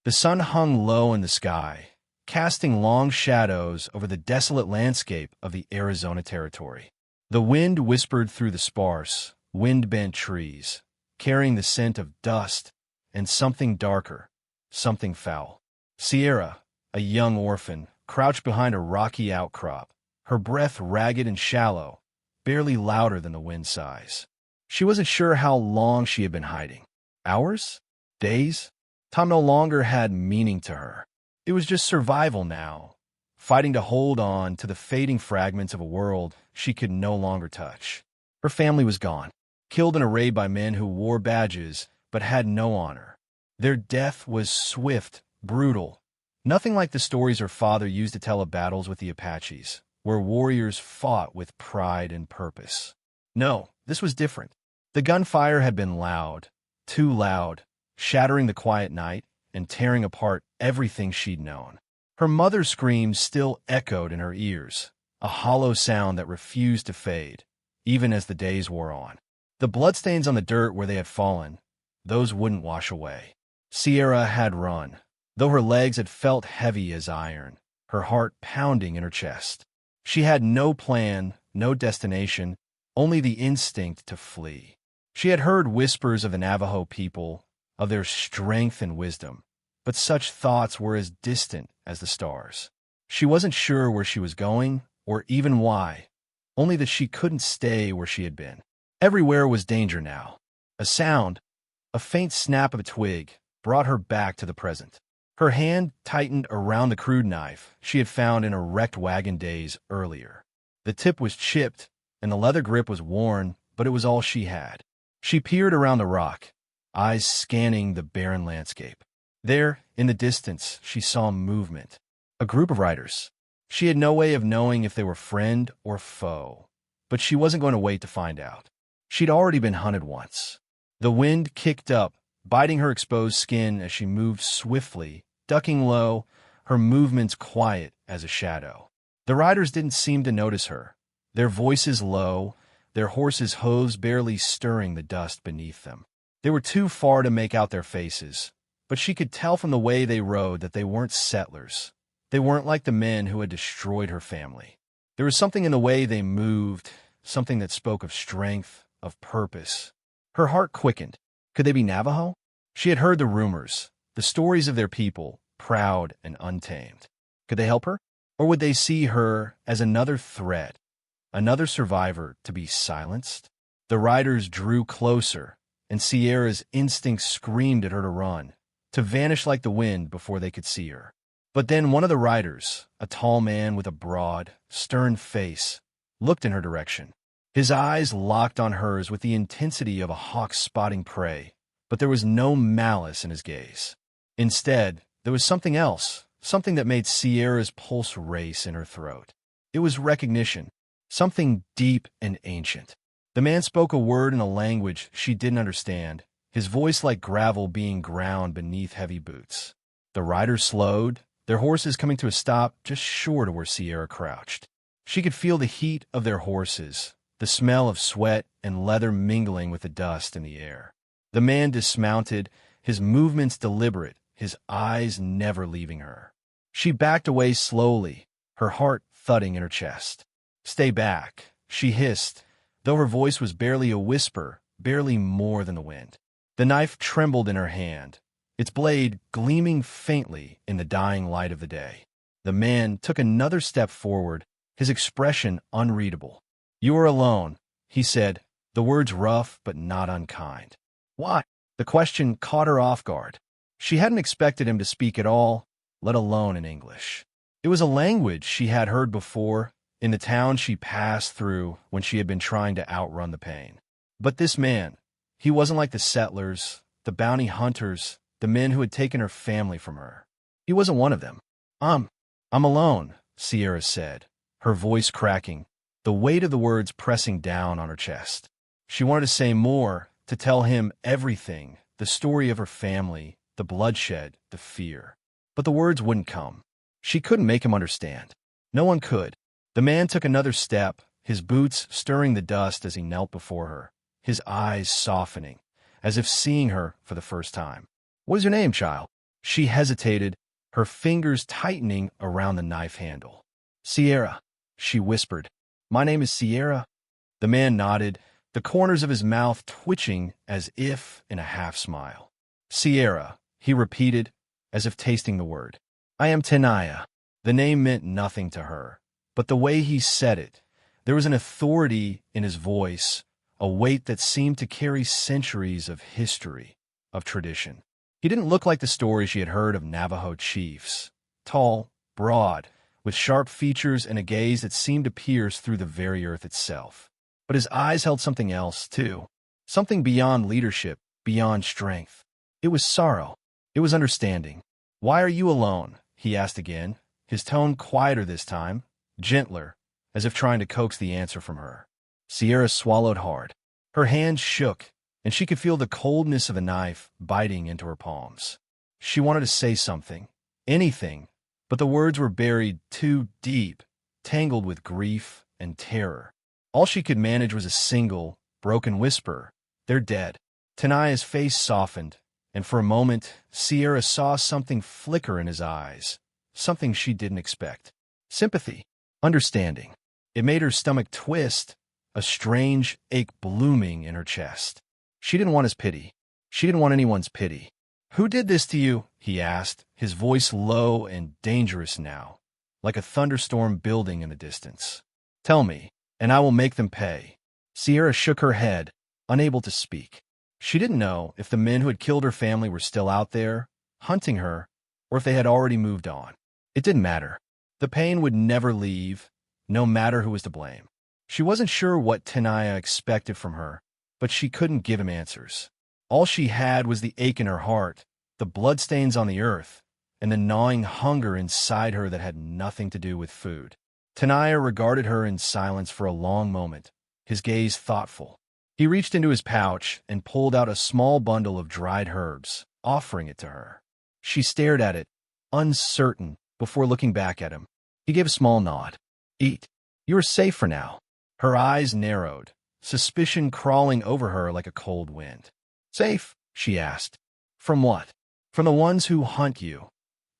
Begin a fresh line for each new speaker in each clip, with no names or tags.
The sun hung low in the sky, casting long shadows over the desolate landscape of the Arizona Territory. The wind whispered through the sparse, wind-bent trees, carrying the scent of dust and something darker, something foul. Sierra, a young orphan, crouched behind a rocky outcrop, her breath ragged and shallow, barely louder than the wind sighs. She wasn't sure how long she had been hiding. Hours? Days? Time no longer had meaning to her. It was just survival now, fighting to hold on to the fading fragments of a world she could no longer touch. Her family was gone, killed in a raid by men who wore badges but had no honor. Their death was swift, brutal, nothing like the stories her father used to tell of battles with the Apaches, where warriors fought with pride and purpose. No, this was different. The gunfire had been loud, too loud, shattering the quiet night and tearing apart everything she'd known. Her mother's screams still echoed in her ears, a hollow sound that refused to fade, even as the days wore on. The bloodstains on the dirt where they had fallen, those wouldn't wash away. Sierra had run, though her legs had felt heavy as iron, her heart pounding in her chest. She had no plan, no destination, only the instinct to flee. She had heard whispers of the Navajo people, of their strength and wisdom, but such thoughts were as distant as the stars. She wasn't sure where she was going, or even why, only that she couldn't stay where she had been. Everywhere was danger now. A sound, a faint snap of a twig, brought her back to the present. Her hand tightened around the crude knife she had found in a wrecked wagon days earlier. The tip was chipped, and the leather grip was worn, but it was all she had. She peered around the rock, eyes scanning the barren landscape. There, in the distance, she saw movement. A group of riders. She had no way of knowing if they were friend or foe, but she wasn't going to wait to find out. She'd already been hunted once. The wind kicked up, biting her exposed skin as she moved swiftly, ducking low, her movements quiet as a shadow. The riders didn't seem to notice her, their voices low, their horses' hooves barely stirring the dust beneath them. They were too far to make out their faces, but she could tell from the way they rode that they weren't settlers. They weren't like the men who had destroyed her family. There was something in the way they moved, something that spoke of strength, of purpose. Her heart quickened. Could they be Navajo? She had heard the rumors, the stories of their people, proud and untamed. Could they help her? Or would they see her as another threat, another survivor to be silenced? The riders drew closer, and Sierra's instincts screamed at her to run, to vanish like the wind before they could see her. But then one of the riders, a tall man with a broad, stern face, looked in her direction. His eyes locked on hers with the intensity of a hawk spotting prey, but there was no malice in his gaze. Instead, there was something else, something that made Sierra's pulse race in her throat. It was recognition, something deep and ancient. The man spoke a word in a language she didn't understand, his voice like gravel being ground beneath heavy boots. The riders slowed, their horses coming to a stop just short of where Sierra crouched. She could feel the heat of their horses, the smell of sweat and leather mingling with the dust in the air. The man dismounted, his movements deliberate, his eyes never leaving her. She backed away slowly, her heart thudding in her chest. "Stay back," she hissed, though her voice was barely a whisper, barely more than the wind. The knife trembled in her hand, its blade gleaming faintly in the dying light of the day. The man took another step forward, his expression unreadable. "You are alone," he said, the words rough but not unkind. "Why?" The question caught her off guard. She hadn't expected him to speak at all, let alone in English. It was a language she had heard before, in the town she passed through when she had been trying to outrun the pain. But this man, he wasn't like the settlers, the bounty hunters, the men who had taken her family from her. He wasn't one of them. I'm alone," Sierra said, her voice cracking, the weight of the words pressing down on her chest. She wanted to say more, to tell him everything, the story of her family, the bloodshed, the fear. But the words wouldn't come. She couldn't make him understand. No one could. The man took another step, his boots stirring the dust as he knelt before her, his eyes softening, as if seeing her for the first time. "What is your name, child?" She hesitated, her fingers tightening around the knife handle. "Sierra," she whispered. "My name is Sierra." The man nodded, the corners of his mouth twitching as if in a half-smile. "Sierra," he repeated, as if tasting the word. "I am Tenaya." The name meant nothing to her, but the way he said it, there was an authority in his voice, a weight that seemed to carry centuries of history, of tradition. He didn't look like the stories she had heard of Navajo chiefs. Tall, broad, with sharp features and a gaze that seemed to pierce through the very earth itself. But his eyes held something else, too. Something beyond leadership, beyond strength. It was sorrow. It was understanding. "Why are you alone?" he asked again, his tone quieter this time, gentler, as if trying to coax the answer from her. Sierra swallowed hard. Her hands shook, and she could feel the coldness of a knife biting into her palms. She wanted to say something, anything, but the words were buried too deep, tangled with grief and terror. All she could manage was a single, broken whisper. "They're dead." Tenaya's face softened, and for a moment, Sierra saw something flicker in his eyes, something she didn't expect. Sympathy, understanding. It made her stomach twist, a strange ache blooming in her chest. She didn't want his pity. She didn't want anyone's pity. "Who did this to you?" he asked, his voice low and dangerous now, like a thunderstorm building in the distance. "Tell me, and I will make them pay." Sierra shook her head, unable to speak. She didn't know if the men who had killed her family were still out there, hunting her, or if they had already moved on. It didn't matter. The pain would never leave, no matter who was to blame. She wasn't sure what Tenaya expected from her, but she couldn't give him answers. All she had was the ache in her heart, the bloodstains on the earth, and the gnawing hunger inside her that had nothing to do with food. Tenaya regarded her in silence for a long moment, his gaze thoughtful. He reached into his pouch and pulled out a small bundle of dried herbs, offering it to her. She stared at it, uncertain, before looking back at him. He gave a small nod. "Eat. You are safe for now." Her eyes narrowed, suspicion crawling over her like a cold wind. "Safe?" she asked. "From what?" "From the ones who hunt you,"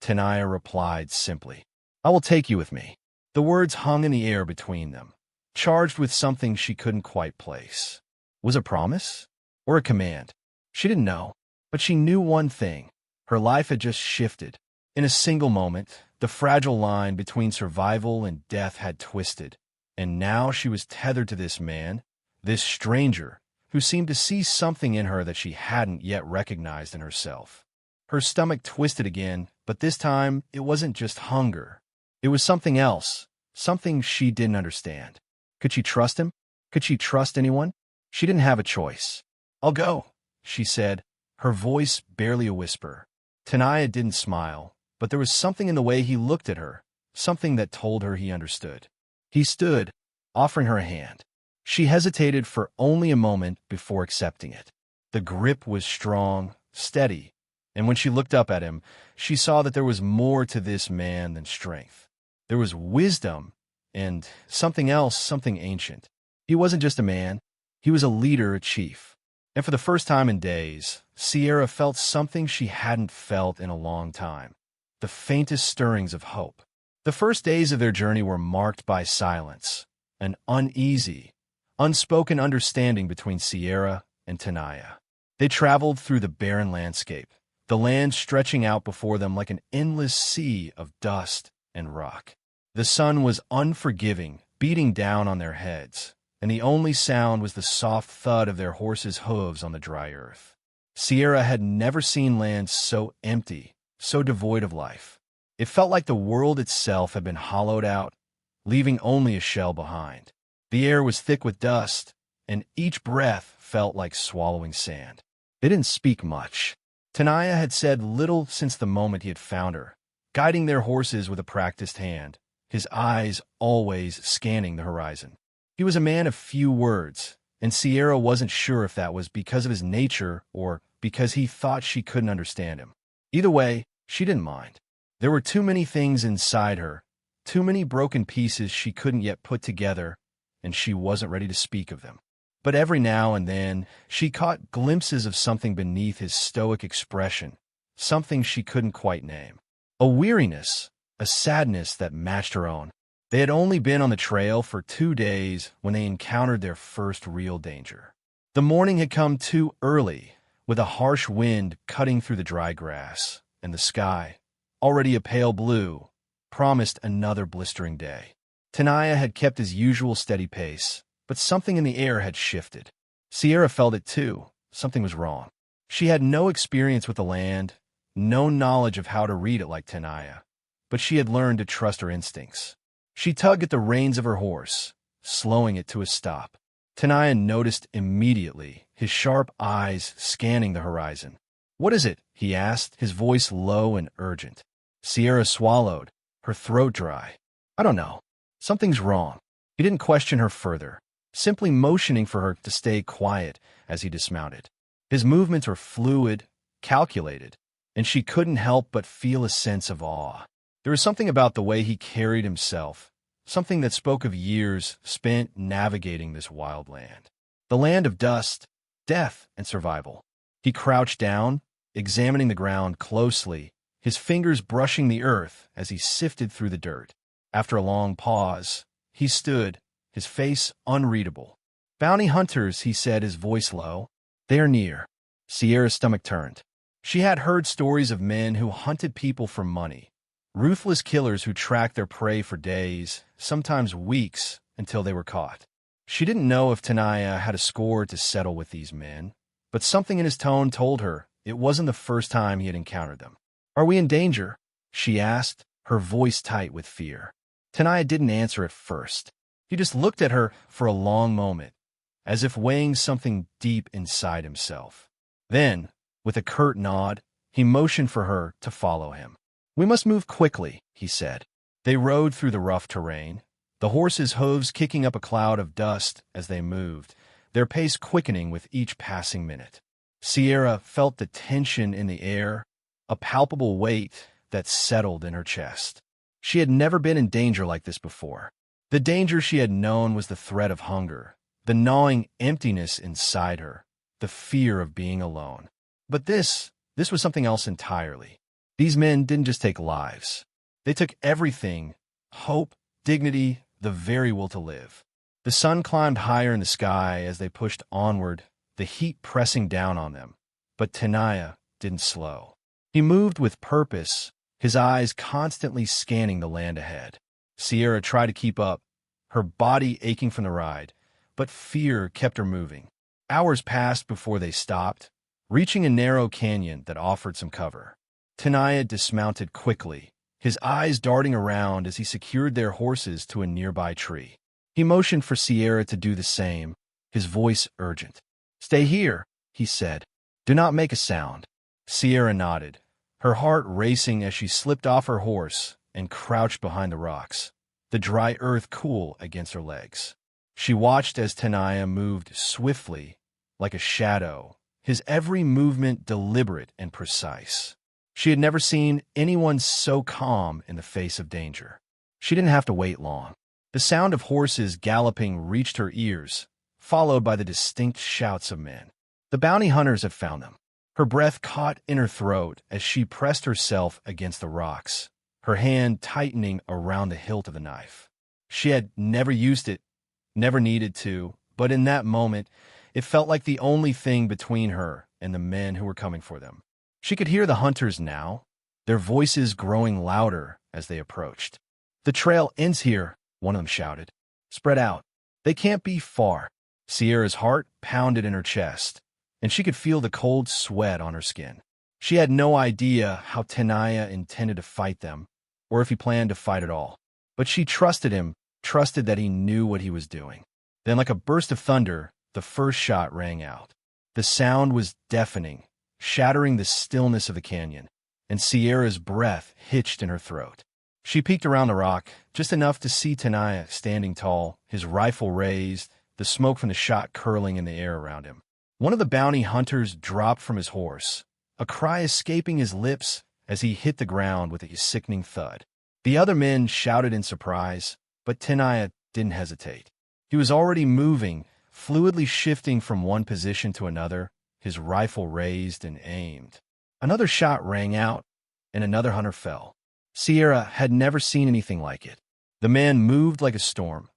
Tenaya replied simply. "I will take you with me." The words hung in the air between them, charged with something she couldn't quite place. Was it a promise? Or a command? She didn't know, but she knew one thing. Her life had just shifted. In a single moment, the fragile line between survival and death had twisted, and now she was tethered to this man, this stranger, who seemed to see something in her that she hadn't yet recognized in herself. Her stomach twisted again, but this time it wasn't just hunger. It was something else, something she didn't understand. Could she trust him? Could she trust anyone? She didn't have a choice. "I'll go," she said, her voice barely a whisper. Tenaya didn't smile, but there was something in the way he looked at her, something that told her he understood. He stood, offering her a hand. She hesitated for only a moment before accepting it. The grip was strong, steady, and when she looked up at him, she saw that there was more to this man than strength. There was wisdom and something else, something ancient. He wasn't just a man. He was a leader, a chief. And for the first time in days, Sierra felt something she hadn't felt in a long time. The faintest stirrings of hope. The first days of their journey were marked by silence, an uneasy, unspoken understanding between Sierra and Tenaya. They traveled through the barren landscape, the land stretching out before them like an endless sea of dust and rock. The sun was unforgiving, beating down on their heads, and the only sound was the soft thud of their horses' hooves on the dry earth. Sierra had never seen land so empty, so devoid of life. It felt like the world itself had been hollowed out, leaving only a shell behind. The air was thick with dust, and each breath felt like swallowing sand. They didn't speak much. Tenaya had said little since the moment he had found her, guiding their horses with a practiced hand, his eyes always scanning the horizon. He was a man of few words, and Sierra wasn't sure if that was because of his nature or because he thought she couldn't understand him. Either way, she didn't mind. There were too many things inside her, too many broken pieces she couldn't yet put together, and she wasn't ready to speak of them. But every now and then, she caught glimpses of something beneath his stoic expression, something she couldn't quite name. A weariness, a sadness that matched her own. They had only been on the trail for 2 days when they encountered their first real danger. The morning had come too early, with a harsh wind cutting through the dry grass, and the sky, already a pale blue, promised another blistering day. Tenaya had kept his usual steady pace, but something in the air had shifted. Sierra felt it too. Something was wrong. She had no experience with the land, no knowledge of how to read it like Tenaya, but she had learned to trust her instincts. She tugged at the reins of her horse, slowing it to a stop. Tenaya noticed immediately, his sharp eyes scanning the horizon. "What is it?" he asked, his voice low and urgent. Sierra swallowed, her throat dry. "I don't know. Something's wrong." He didn't question her further, simply motioning for her to stay quiet as he dismounted. His movements were fluid, calculated, and she couldn't help but feel a sense of awe. There was something about the way he carried himself, something that spoke of years spent navigating this wild land. The land of dust, death, and survival. He crouched down, examining the ground closely, his fingers brushing the earth as he sifted through the dirt. After a long pause, he stood, his face unreadable. "Bounty hunters," he said, his voice low. "They are near." Sierra's stomach turned. She had heard stories of men who hunted people for money, ruthless killers who tracked their prey for days, sometimes weeks, until they were caught. She didn't know if Tenaya had a score to settle with these men, but something in his tone told her it wasn't the first time he had encountered them. "Are we in danger?" she asked, her voice tight with fear. Tenaya didn't answer at first. He just looked at her for a long moment, as if weighing something deep inside himself. Then, with a curt nod, he motioned for her to follow him. "We must move quickly," he said. They rode through the rough terrain, the horses' hooves kicking up a cloud of dust as they moved, their pace quickening with each passing minute. Sierra felt the tension in the air, a palpable weight that settled in her chest. She had never been in danger like this before. The danger she had known was the threat of hunger, the gnawing emptiness inside her, the fear of being alone. But this was something else entirely. These men didn't just take lives. They took everything: hope, dignity, the very will to live. The sun climbed higher in the sky as they pushed onward, the heat pressing down on them. But Tenaya didn't slow. He moved with purpose, his eyes constantly scanning the land ahead. Sierra tried to keep up, her body aching from the ride, but fear kept her moving. Hours passed before they stopped, reaching a narrow canyon that offered some cover. Tenaya dismounted quickly, his eyes darting around as he secured their horses to a nearby tree. He motioned for Sierra to do the same, his voice urgent. "Stay here," he said. "Do not make a sound." Sierra nodded, her heart racing as she slipped off her horse and crouched behind the rocks, the dry earth cool against her legs. She watched as Tenaya moved swiftly, like a shadow, his every movement deliberate and precise. She had never seen anyone so calm in the face of danger. She didn't have to wait long. The sound of horses galloping reached her ears, followed by the distinct shouts of men. The bounty hunters had found them. Her breath caught in her throat as she pressed herself against the rocks, her hand tightening around the hilt of the knife. She had never used it, never needed to, but in that moment, it felt like the only thing between her and the men who were coming for them. She could hear the hunters now, their voices growing louder as they approached. "The trail ends here," one of them shouted. "Spread out. They can't be far." Sierra's heart pounded in her chest, and she could feel the cold sweat on her skin. She had no idea how Tenaya intended to fight them, or if he planned to fight at all. But she trusted him, trusted that he knew what he was doing. Then, like a burst of thunder, the first shot rang out. The sound was deafening, shattering the stillness of the canyon, and Sierra's breath hitched in her throat. She peeked around the rock, just enough to see Tenaya standing tall, his rifle raised, the smoke from the shot curling in the air around him. One of the bounty hunters dropped from his horse, a cry escaping his lips as he hit the ground with a sickening thud. The other men shouted in surprise, but Tenaya didn't hesitate. He was already moving, fluidly shifting from one position to another, his rifle raised and aimed. Another shot rang out, and another hunter fell. Sierra had never seen anything like it. The man moved like a storm,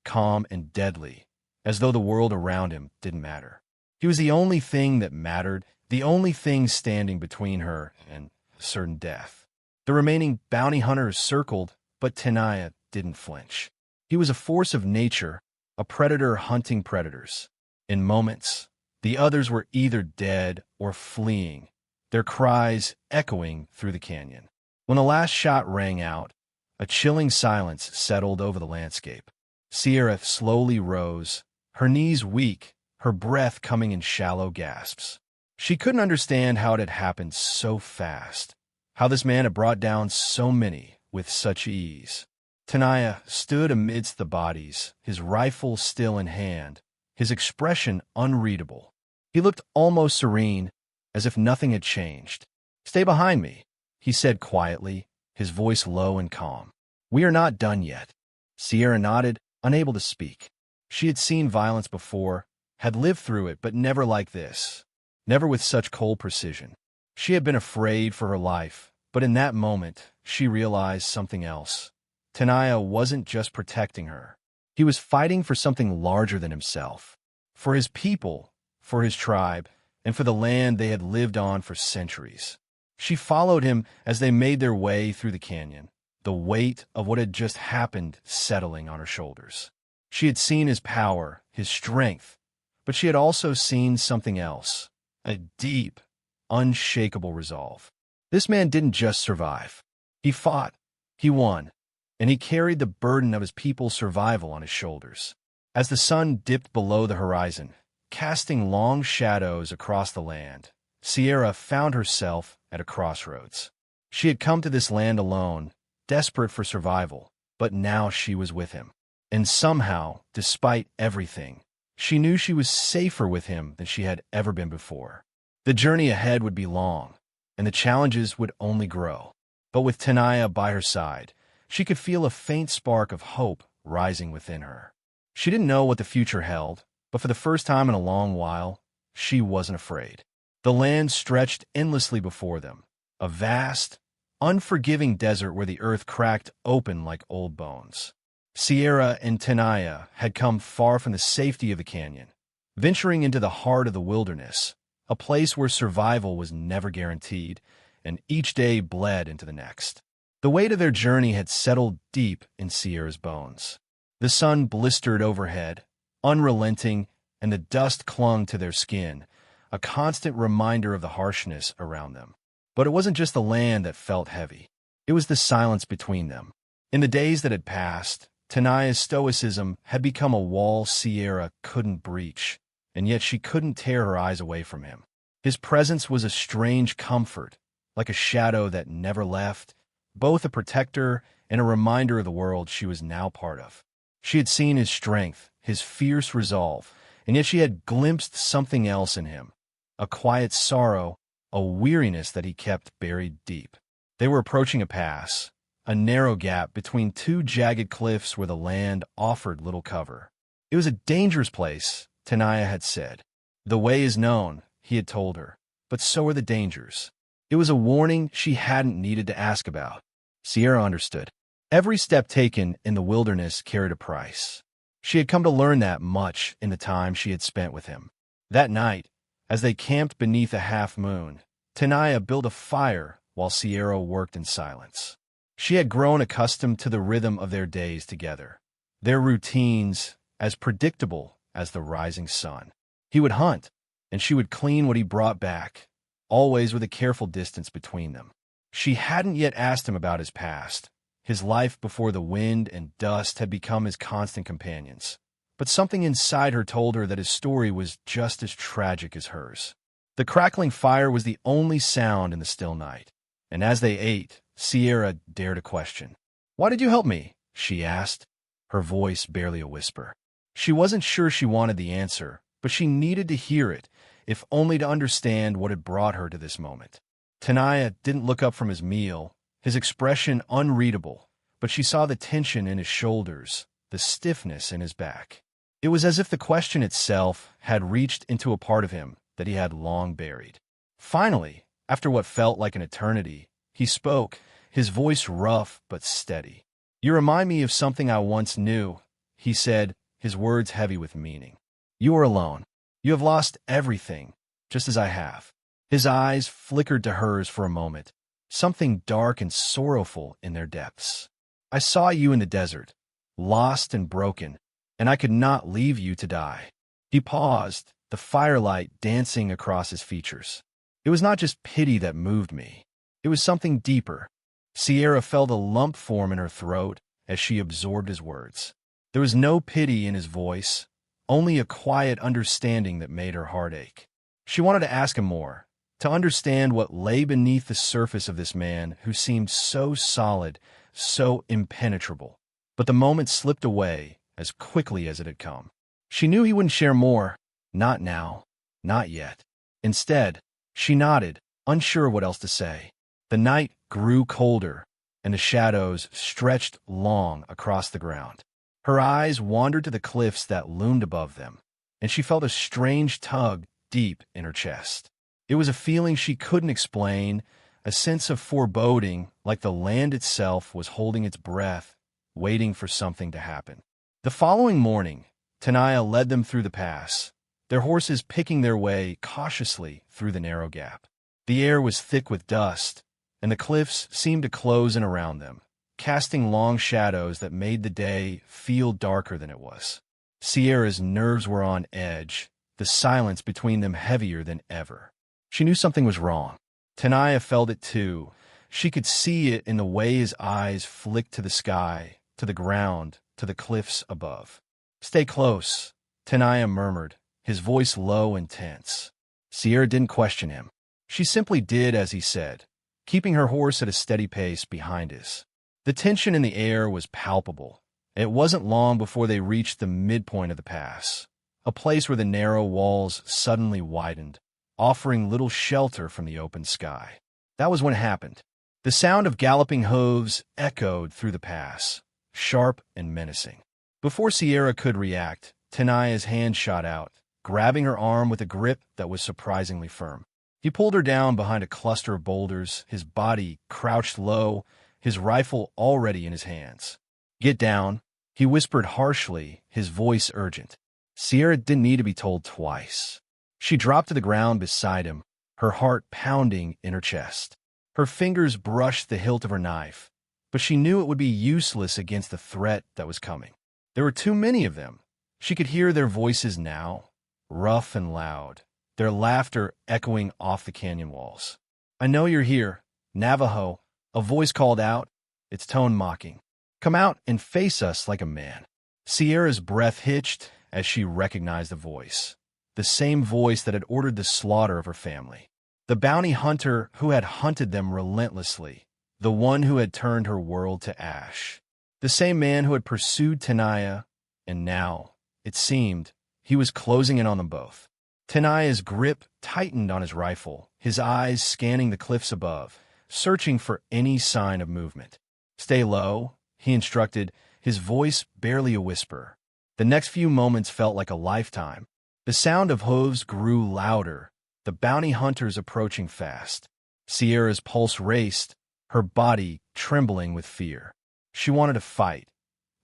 calm and deadly, as though the world around him didn't matter. He was the only thing that mattered, the only thing standing between her and certain death. The remaining bounty hunters circled, but Tenaya didn't flinch. He was a force of nature, a predator hunting predators. In moments, the others were either dead or fleeing, their cries echoing through the canyon. When the last shot rang out, a chilling silence settled over the landscape. Sierra slowly rose, her knees weak, her breath coming in shallow gasps. She couldn't understand how it had happened so fast, how this man had brought down so many with such ease. Tenaya stood amidst the bodies, his rifle still in hand, his expression unreadable. He looked almost serene, as if nothing had changed. "Stay behind me," he said quietly, his voice low and calm. "We are not done yet." Sierra nodded, unable to speak. She had seen violence before, had lived through it, but never like this. Never with such cold precision. She had been afraid for her life, but in that moment, she realized something else. Tenaya wasn't just protecting her. He was fighting for something larger than himself. For his people, for his tribe, and for the land they had lived on for centuries. She followed him as they made their way through the canyon, the weight of what had just happened settling on her shoulders. She had seen his power, his strength, but she had also seen something else, a deep, unshakable resolve. This man didn't just survive. He fought, he won, and he carried the burden of his people's survival on his shoulders. As the sun dipped below the horizon, casting long shadows across the land, Sierra found herself at a crossroads. She had come to this land alone, desperate for survival, but now she was with him. And somehow, despite everything, she knew she was safer with him than she had ever been before. The journey ahead would be long, and the challenges would only grow. But with Tenaya by her side, she could feel a faint spark of hope rising within her. She didn't know what the future held, but for the first time in a long while, she wasn't afraid. The land stretched endlessly before them, a vast, unforgiving desert where the earth cracked open like old bones. Sierra and Tenaya had come far from the safety of the canyon, venturing into the heart of the wilderness, a place where survival was never guaranteed, and each day bled into the next. The weight of their journey had settled deep in Sierra's bones. The sun blistered overhead, unrelenting, and the dust clung to their skin, a constant reminder of the harshness around them. But it wasn't just the land that felt heavy. It was the silence between them. In the days that had passed, Tenaya's stoicism had become a wall Sierra couldn't breach, and yet she couldn't tear her eyes away from him. His presence was a strange comfort, like a shadow that never left, both a protector and a reminder of the world she was now part of. She had seen his strength, his fierce resolve, and yet she had glimpsed something else in him, a quiet sorrow, a weariness that he kept buried deep. They were approaching a pass, a narrow gap between two jagged cliffs where the land offered little cover. It was a dangerous place, Tenaya had said. The way is known, he had told her, but so are the dangers. It was a warning she hadn't needed to ask about. Sierra understood. Every step taken in the wilderness carried a price. She had come to learn that much in the time she had spent with him. That night, as they camped beneath a half-moon, Tenaya built a fire while Sierra worked in silence. She had grown accustomed to the rhythm of their days together, their routines as predictable as the rising sun. He would hunt, and she would clean what he brought back, always with a careful distance between them. She hadn't yet asked him about his past. His life before the wind and dust had become his constant companions. But something inside her told her that his story was just as tragic as hers. The crackling fire was the only sound in the still night, and as they ate, Sierra dared a question. "Why did you help me?" she asked, her voice barely a whisper. She wasn't sure she wanted the answer, but she needed to hear it, if only to understand what had brought her to this moment. Tenaya didn't look up from his meal, his expression unreadable, but she saw the tension in his shoulders, the stiffness in his back. It was as if the question itself had reached into a part of him that he had long buried. Finally, After what felt like an eternity, he spoke, his voice rough but steady. "You remind me of something I once knew," he said, his words heavy with meaning. "You are alone. You have lost everything, just as I have." His eyes flickered to hers for a moment, something dark and sorrowful in their depths. "I saw you in the desert, lost and broken, and I could not leave you to die." He paused, the firelight dancing across his features. "It was not just pity that moved me. It was something deeper." Sierra felt a lump form in her throat as she absorbed his words. There was no pity in his voice, only a quiet understanding that made her heart ache. She wanted to ask him more, to understand what lay beneath the surface of this man who seemed so solid, so impenetrable. But the moment slipped away as quickly as it had come. She knew he wouldn't share more. Not now. Not yet. Instead, she nodded, unsure of what else to say. The night grew colder, and the shadows stretched long across the ground. Her eyes wandered to the cliffs that loomed above them, and she felt a strange tug deep in her chest. It was a feeling she couldn't explain, a sense of foreboding, like the land itself was holding its breath, waiting for something to happen. The following morning, Tenaya led them through the pass, their horses picking their way cautiously through the narrow gap. The air was thick with dust, and the cliffs seemed to close in around them, casting long shadows that made the day feel darker than it was. Sierra's nerves were on edge, the silence between them heavier than ever. She knew something was wrong. Tenaya felt it too. She could see it in the way his eyes flicked to the sky, to the ground, to the cliffs above. "Stay close," Tenaya murmured, his voice low and tense. Sierra didn't question him. She simply did as he said, keeping her horse at a steady pace behind his. The tension in the air was palpable. It wasn't long before they reached the midpoint of the pass, a place where the narrow walls suddenly widened, offering little shelter from the open sky. That was when it happened. The sound of galloping hooves echoed through the pass, sharp and menacing. Before Sierra could react, Tenaya's hand shot out, grabbing her arm with a grip that was surprisingly firm. He pulled her down behind a cluster of boulders, his body crouched low, his rifle already in his hands. "Get down," he whispered harshly, his voice urgent. Sierra didn't need to be told twice. She dropped to the ground beside him, her heart pounding in her chest. Her fingers brushed the hilt of her knife, but she knew it would be useless against the threat that was coming. There were too many of them. She could hear their voices now, rough and loud, their laughter echoing off the canyon walls. "I know you're here, Navajo," a voice called out, its tone mocking. "Come out and face us like a man." Sierra's breath hitched as she recognized the voice, the same voice that had ordered the slaughter of her family. The bounty hunter who had hunted them relentlessly, the one who had turned her world to ash. The same man who had pursued Tenaya, and now, it seemed, he was closing in on them both. Tenaya's grip tightened on his rifle, his eyes scanning the cliffs above, searching for any sign of movement. "Stay low," he instructed, his voice barely a whisper. The next few moments felt like a lifetime. The sound of hooves grew louder, the bounty hunters approaching fast. Sierra's pulse raced, her body trembling with fear. She wanted to fight,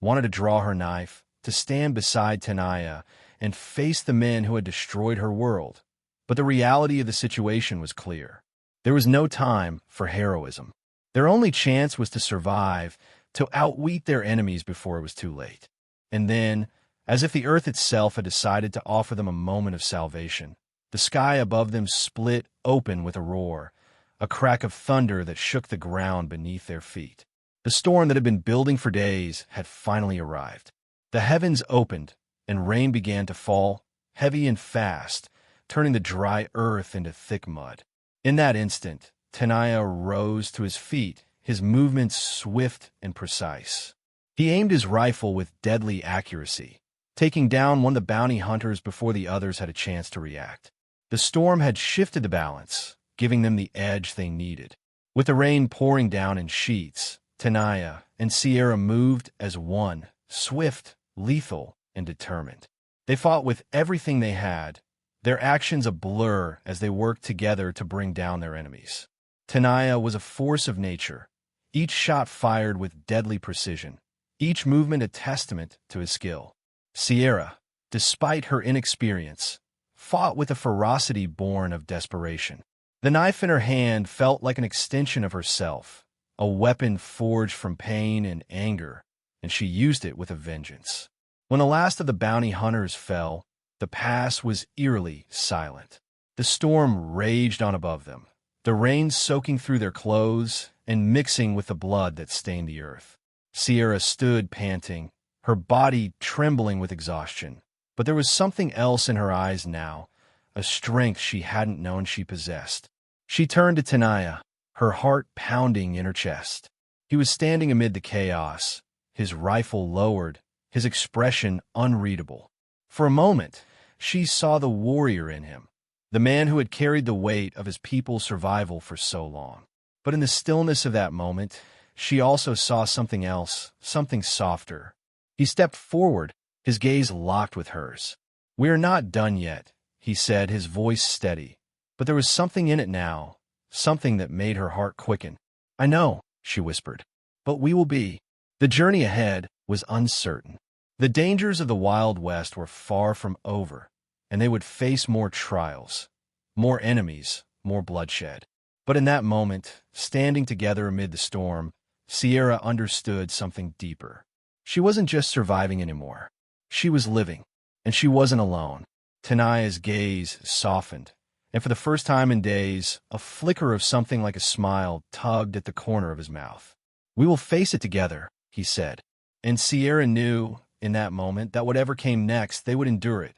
wanted to draw her knife, to stand beside Tenaya and face the men who had destroyed her world. But the reality of the situation was clear. There was no time for heroism. Their only chance was to survive, to outwit their enemies before it was too late. And then, as if the earth itself had decided to offer them a moment of salvation, the sky above them split open with a roar, a crack of thunder that shook the ground beneath their feet. The storm that had been building for days had finally arrived. The heavens opened, and rain began to fall, heavy and fast, turning the dry earth into thick mud. In that instant, Tenaya rose to his feet, his movements swift and precise. He aimed his rifle with deadly accuracy, taking down one of the bounty hunters before the others had a chance to react. The storm had shifted the balance, giving them the edge they needed. With the rain pouring down in sheets, Tenaya and Sierra moved as one, swift, lethal, and determined. They fought with everything they had, their actions a blur as they worked together to bring down their enemies. Tenaya was a force of nature, each shot fired with deadly precision, each movement a testament to his skill. Sierra, despite her inexperience, fought with a ferocity born of desperation. The knife in her hand felt like an extension of herself, a weapon forged from pain and anger, and she used it with a vengeance. When the last of the bounty hunters fell, the pass was eerily silent. The storm raged on above them, the rain soaking through their clothes and mixing with the blood that stained the earth. Sierra stood panting, her body trembling with exhaustion. But there was something else in her eyes now, a strength she hadn't known she possessed. She turned to Tenaya, her heart pounding in her chest. He was standing amid the chaos, his rifle lowered, his expression unreadable. For a moment, she saw the warrior in him, the man who had carried the weight of his people's survival for so long. But in the stillness of that moment, she also saw something else, something softer. He stepped forward, his gaze locked with hers. "We're not done yet," he said, his voice steady. But there was something in it now, something that made her heart quicken. "I know," she whispered, "but we will be." The journey ahead was uncertain. The dangers of the Wild West were far from over, and they would face more trials, more enemies, more bloodshed. But in that moment, standing together amid the storm, Sierra understood something deeper. She wasn't just surviving anymore. She was living, and she wasn't alone. Tenaya's gaze softened, and for the first time in days, a flicker of something like a smile tugged at the corner of his mouth. "We will face it together," he said. And Sierra knew, in that moment, that whatever came next, they would endure it,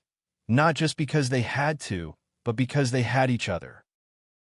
not just because they had to, but because they had each other.